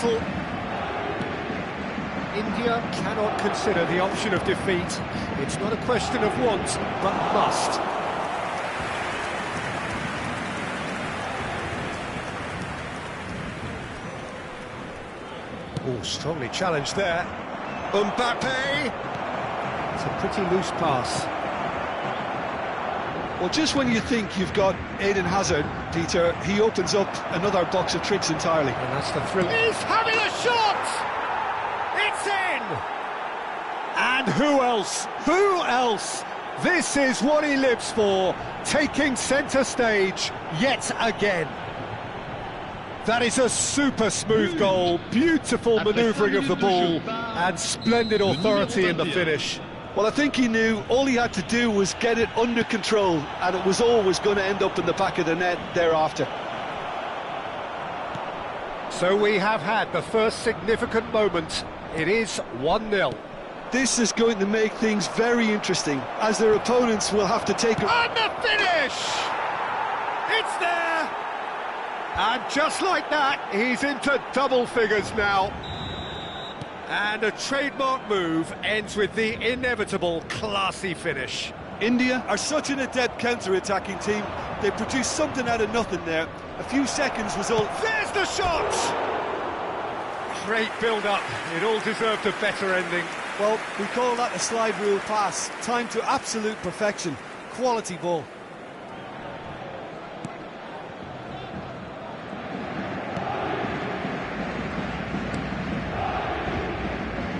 whistle. India cannot consider the option of defeat. It's not a question of want, but must. Oh, strongly challenged there. Mbappe! It's a pretty loose pass. Well, just when you think you've got Eden Hazard, Peter, he opens up another box of tricks entirely. And that's the thrill. He's having a shot! It's in! And who else? Who else? This is what he lives for, taking centre stage yet again. That is a super smooth goal, beautiful manoeuvring of the ball, and splendid authority in the finish. Well, I think he knew all he had to do was get it under control, and it was always going to end up in the back of the net thereafter. So we have had the first significant moment. It is 1-0. This is going to make things very interesting, as their opponents will have to take a... And the finish! It's there! And just like that, he's into double figures now. And a trademark move ends with the inevitable classy finish. India are such an adept counter-attacking team. They produce something out of nothing there. A few seconds was all... There's the shot! Great build-up. It all deserved a better ending. Well, we call that a slide rule pass. Time to absolute perfection. Quality ball.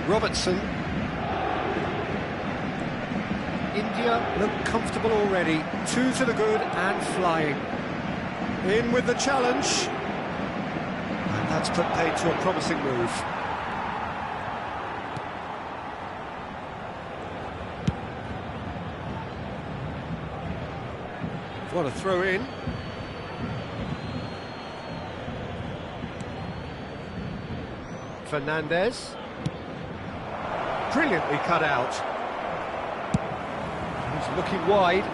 Robertson. India look comfortable already. 2 to the good and flying. In with the challenge. And that's put paid to a promising move. What a throw in. Fernandez. Brilliantly cut out. He's looking wide.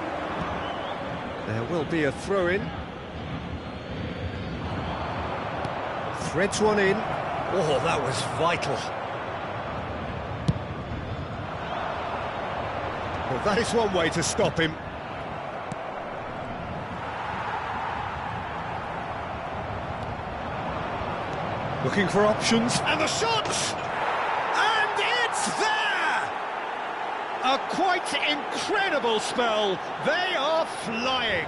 There will be a throw-in. Threads one in. Oh, that was vital. Well, that is one way to stop him. Looking for options. And the shot! And it's there! A quite incredible spell. They are flying.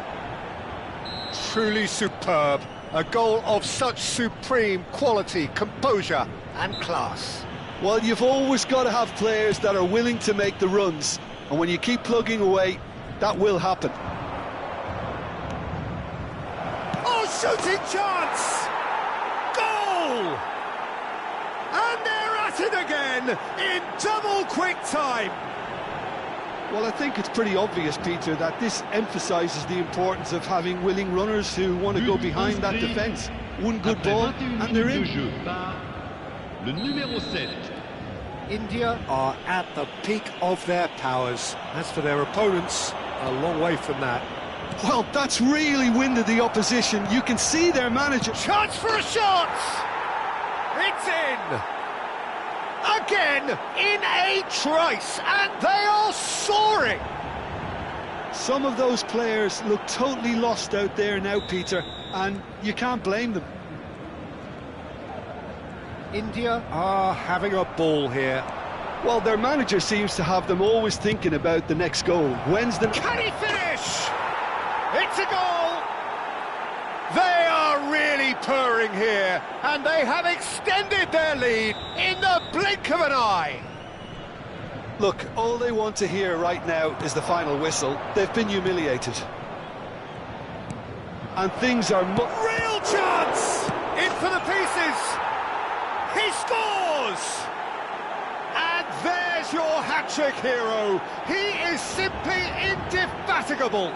Truly superb. A goal of such supreme quality, composure and class. Well, you've always got to have players that are willing to make the runs. And when you keep plugging away, that will happen. Oh, shooting chance! Goal! And they're at it again in double quick time. Well, I think it's pretty obvious, Peter, that this emphasises the importance of having willing runners who want to go behind that defence. One good ball, and they're in. India are at the peak of their powers. As for their opponents, a long way from that. Well, that's really winded the opposition. You can see their manager... Chance for a shot! It's in! Again, in a trice, and they are soaring! Some of those players look totally lost out there now, Peter, and you can't blame them. India are having a ball here. Well, their manager seems to have them always thinking about the next goal. When's the... Can he finish? It's a goal! They are really purring here, and they have extended their lead in the blink of an eye. Look, all they want to hear right now is the final whistle. They've been humiliated. And things are... Real chance! In for the pieces! He scores! And there's your hat-trick hero. He is simply indefatigable.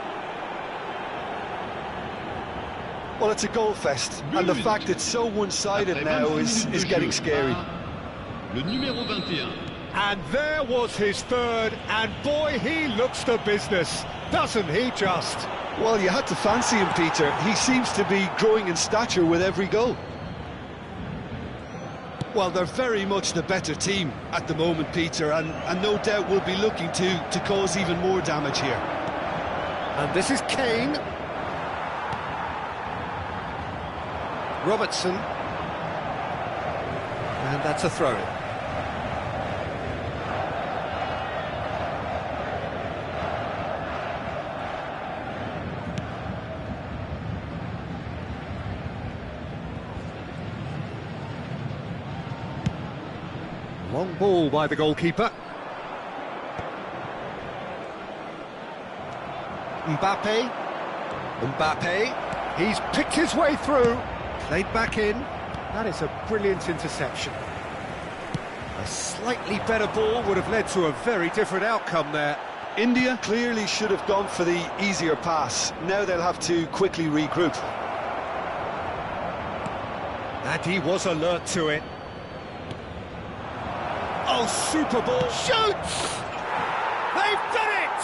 Well, it's a goal fest, and the fact it's so one-sided now is getting scary. And there was his third, and boy, he looks the business, doesn't he just? Well, you had to fancy him, Peter. He seems to be growing in stature with every goal. Well, they're very much the better team at the moment, Peter, and no doubt will be looking to cause even more damage here. And this is Kane. Robertson. And that's a throw-in. Long ball by the goalkeeper. Mbappe. He's picked his way through. Played back in. That is a brilliant interception. A slightly better ball would have led to a very different outcome there. India clearly should have gone for the easier pass. Now they'll have to quickly regroup. And he was alert to it. Oh, super ball. Shoots! They've done it!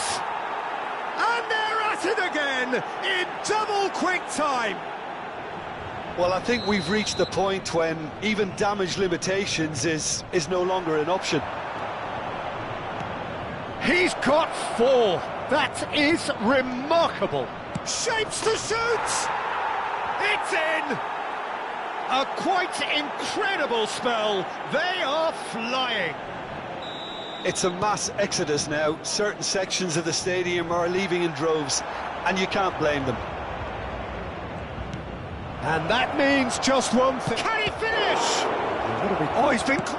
And they're at it again in double quick time. Well, I think we've reached the point when even damage limitations is no longer an option. He's got 4. That is remarkable. Shapes to shoot! It's in! A quite incredible spell. They are flying. It's a mass exodus now. Certain sections of the stadium are leaving in droves, and you can't blame them. And that means just one thing. Can he finish? Oh,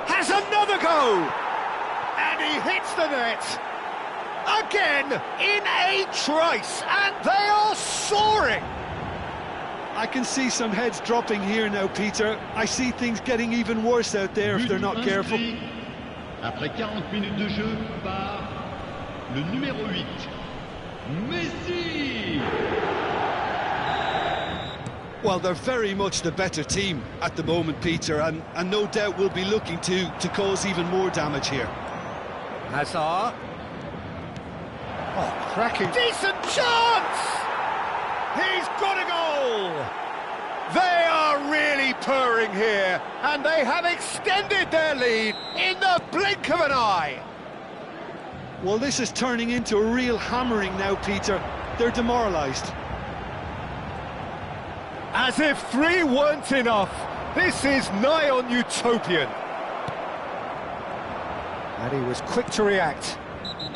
has another go! And he hits the net. Again, in a trice, and they are soaring. I can see some heads dropping here now, Peter. I see things getting even worse out there if they're not careful. Après 40 minutes de jeu par le numéro 8, Messi. Well, they're very much the better team at the moment, Peter, and no doubt will be looking to cause even more damage here. Hazard. Oh, cracking. Decent chance! He's got a goal! They are really purring here, and they have extended their lead in the blink of an eye. Well, this is turning into a real hammering now, Peter. They're demoralised. As if 3 weren't enough, this is nigh on utopian. And he was quick to react.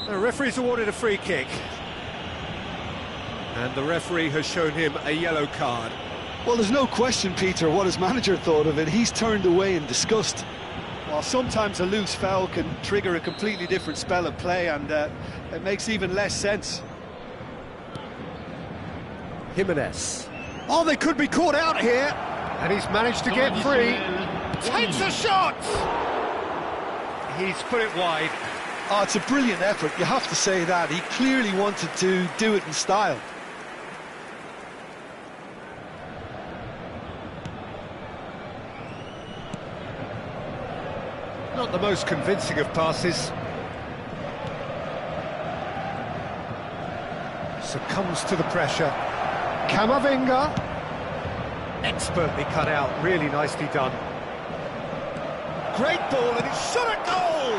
The referee's awarded a free kick. And the referee has shown him a yellow card. Well, there's no question, Peter, what his manager thought of it. He's turned away in disgust. Well, sometimes a loose foul can trigger a completely different spell of play, and it makes even less sense. Jimenez. Oh, they could be caught out here. And he's managed to get free. Takes a shot! He's put it wide. Oh, it's a brilliant effort, you have to say that. He clearly wanted to do it in style. Not the most convincing of passes. Succumbs to the pressure. Camavinga. Expertly cut out, really nicely done. Great ball, and it's shot at goal!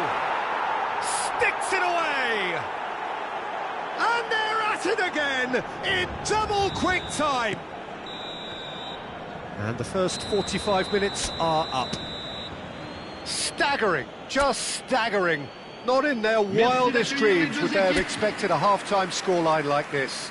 Sticks it away! And they're at it again in double quick time! And the first 45 minutes are up. Staggering, just staggering. Not in their wildest dreams would they have expected a half-time scoreline like this.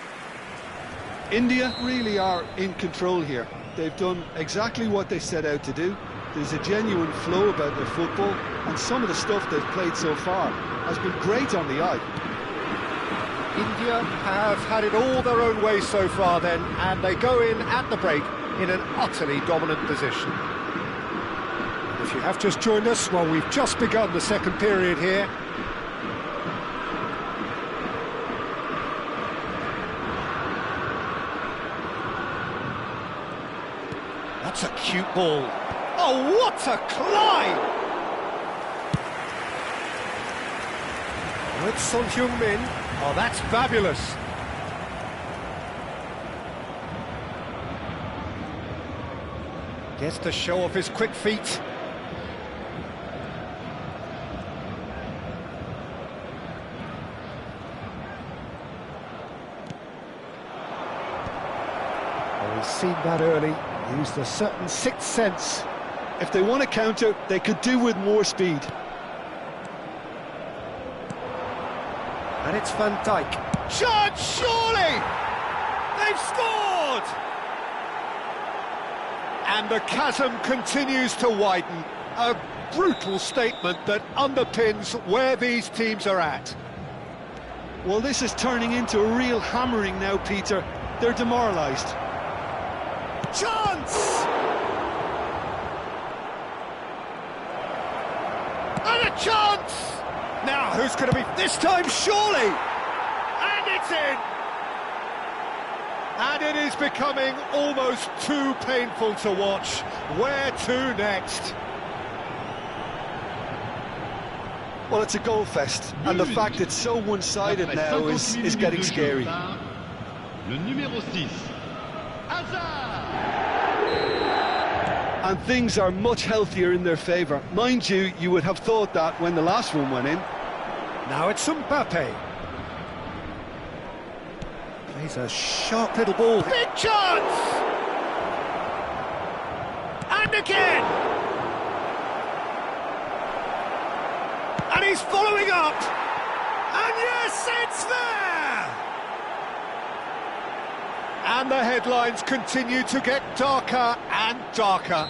India really are in control here. They've done exactly what they set out to do. There's a genuine flow about their football, and some of the stuff they've played so far has been great on the eye. India have had it all their own way so far then, and they go in at the break in an utterly dominant position. And if you have just joined us, well, we've just begun the second period here. That's a cute ball. Oh, what a climb! With Son Heung-min. Oh, that's fabulous. Gets to show off his quick feet. seen that early, used a certain sixth sense. If they want to counter, they could do with more speed. And it's Van Dijk. Chance, surely! They've scored! And the chasm continues to widen. A brutal statement that underpins where these teams are at. Well, this is turning into a real hammering now, Peter. They're demoralised. Chance! And a chance! Now, who's going to be this time, surely? And it's in! And it is becoming almost too painful to watch. Where to next? Well, it's a goal fest, and the fact it's so one-sided now is getting scary. Le numéro 6, Hazard! And things are much healthier in their favour. Mind you, you would have thought that when the last one went in. Now it's Mbappe. Plays a sharp little ball. Big chance! And again! And he's following up! And yes, it's there! And the headlines continue to get darker and darker.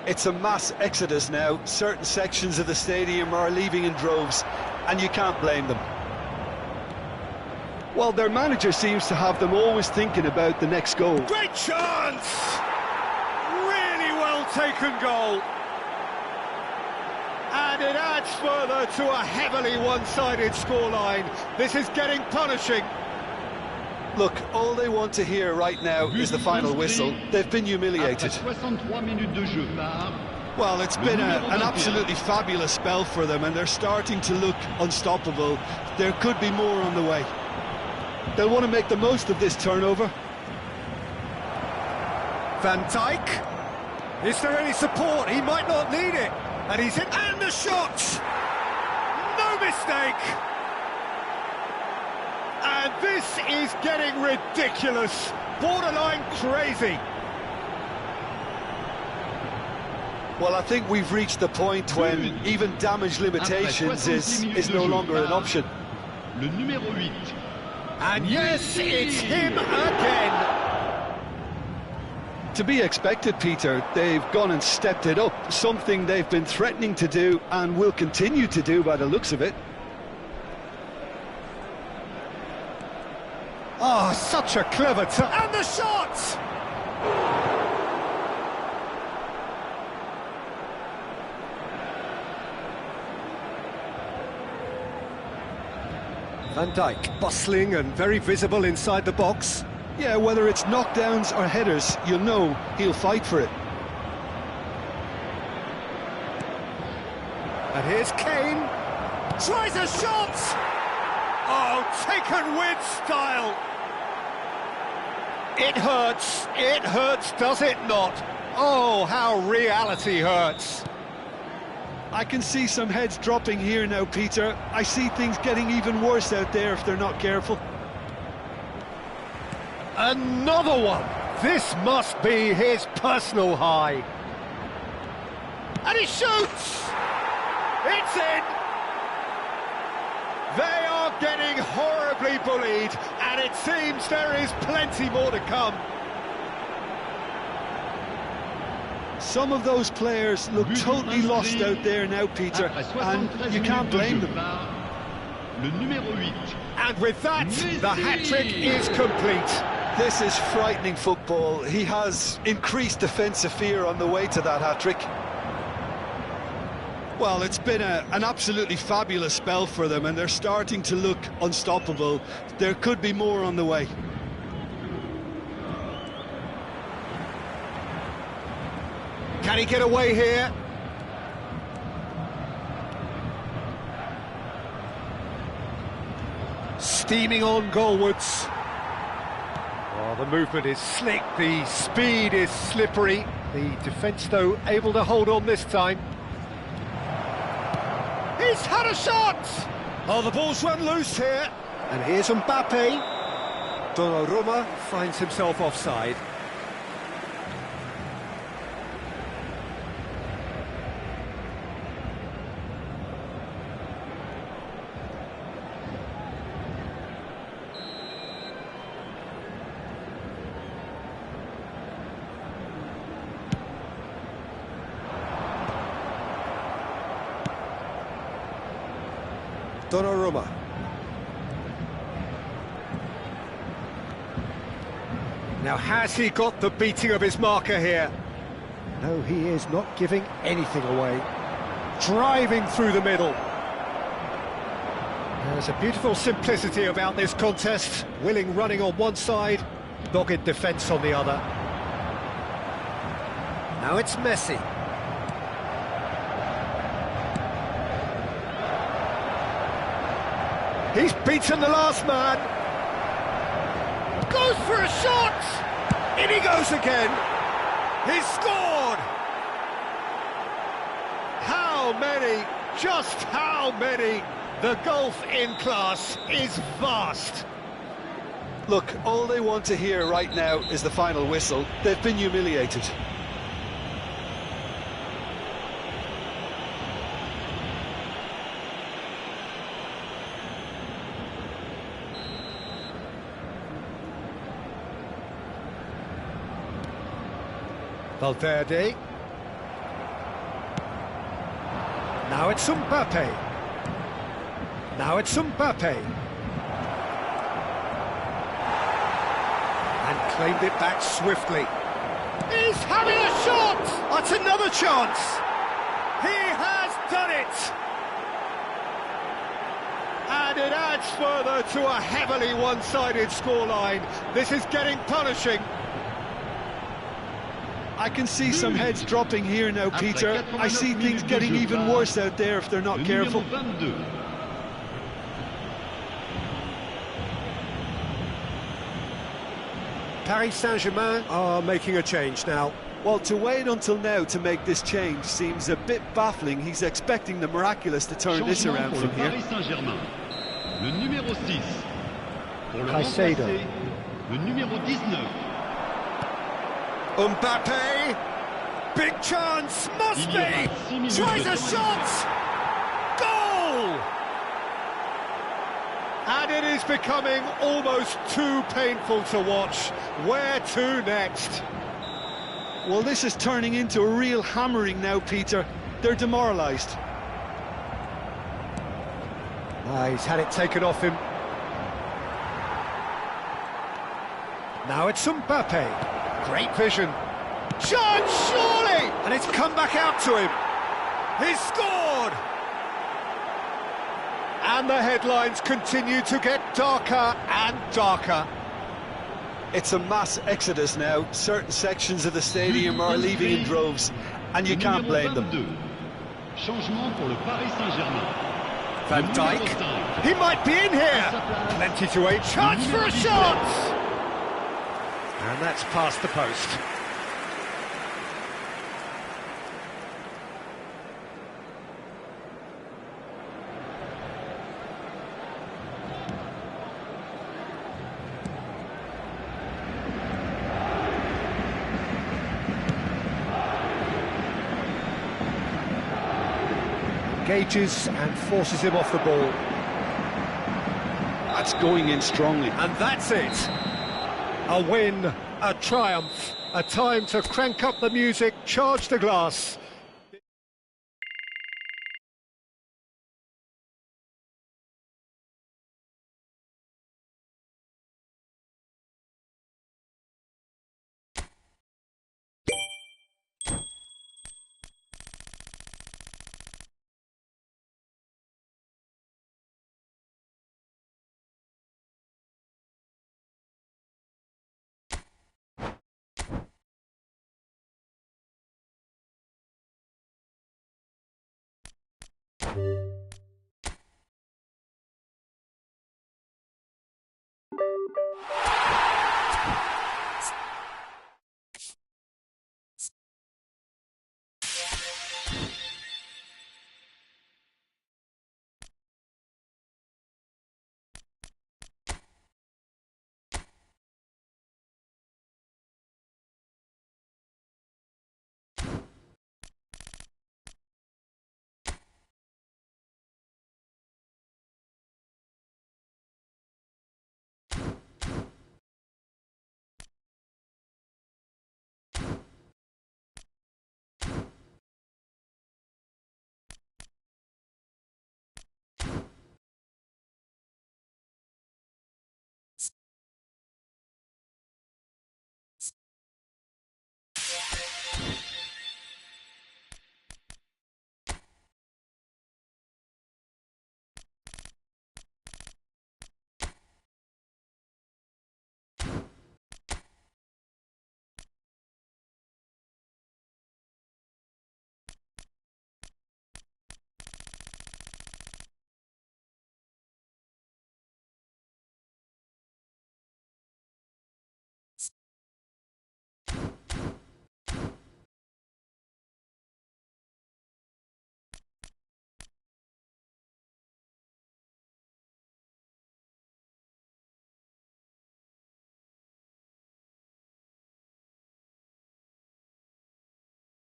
It's a mass exodus now. Certain sections of the stadium are leaving in droves, and you can't blame them. Well, their manager seems to have them always thinking about the next goal. Great chance! Really well taken goal. And it adds further to a heavily one-sided scoreline. This is getting punishing. Look, all they want to hear right now is the final whistle. They've been humiliated. Well, it's been an absolutely fabulous spell for them, and they're starting to look unstoppable. There could be more on the way. They'll want to make the most of this turnover. Van Dijk. Is there any support? He might not need it. And he's in. And the shot! No mistake! And this is getting ridiculous. Borderline crazy. Well, I think we've reached the point when even damage limitations is no longer an option. Le numéro 8. And yes, it's him again. To be expected, Peter. They've gone and stepped it up, something they've been threatening to do and will continue to do by the looks of it. Oh, such a clever turn. And the shot! Van Dijk, bustling and very visible inside the box. Yeah, whether it's knockdowns or headers, you'll know he'll fight for it. And here's Kane. Tries a shot! Oh, taken with style. It hurts, does it not? Oh, how reality hurts. I can see some heads dropping here now, Peter. I see things getting even worse out there if they're not careful. Another one! This must be his personal high. And he shoots! It's in! They are getting horribly bullied, and it seems there is plenty more to come. Some of those players look totally lost out there now, Peter, and you can't blame them. Le numéro 8. And with that, the hat-trick is complete. This is frightening football. He has increased defensive fear on the way to that hat-trick. Well, it's been an absolutely fabulous spell for them, and they're starting to look unstoppable. There could be more on the way. Can he get away here? Steaming on goalwards. Oh, the movement is slick, the speed is slippery. The defence, though, able to hold on this time. He's had a shot! Oh, the ball's run loose here. And here's Mbappe. Donnarumma finds himself offside. Donnarumma. Now, has he got the beating of his marker here? No, he is not giving anything away. Driving through the middle. There's a beautiful simplicity about this contest. Willing running on one side, dogged defence on the other. Now it's Messi. He's beaten the last man. Goes for a shot! In he goes again. He's scored! How many? Just how many? The gulf in class is vast. Look, all they want to hear right now is the final whistle. They've been humiliated. Valverde. Now it's Mbappe. Now it's Mbappe. And claimed it back swiftly. He's having a shot! That's another chance! He has done it! And it adds further to a heavily one-sided scoreline. This is getting punishing. I can see some heads dropping here now, Peter. I see things getting even worse out there if they're not careful. Paris Saint-Germain are making a change now. Well, to wait until now to make this change seems a bit baffling. He's expecting the miraculous to turn this around from here. Paris Saint-Germain. Le numéro 6. Pour le Caicedo. remplacer, le numéro 19. Mbappe, big chance, must be, tries a shot, goal! And it is becoming almost too painful to watch. Where to next? Well, this is turning into a real hammering now, Peter. They're demoralised. He's had it taken off him. Now it's Mbappe. Great vision. Chance, surely! And it's come back out to him. He's scored! And the headlines continue to get darker and darker. It's a mass exodus now. Certain sections of the stadium are leaving in droves, and you can't blame them. Changement pour le Paris Saint-Germain. Van Dijk, he might be in here. Plenty to aim. Chance for a shot! And that's past the post. Engages and forces him off the ball. That's going in strongly. And that's it. A win, a triumph, a time to crank up the music, charge the glass.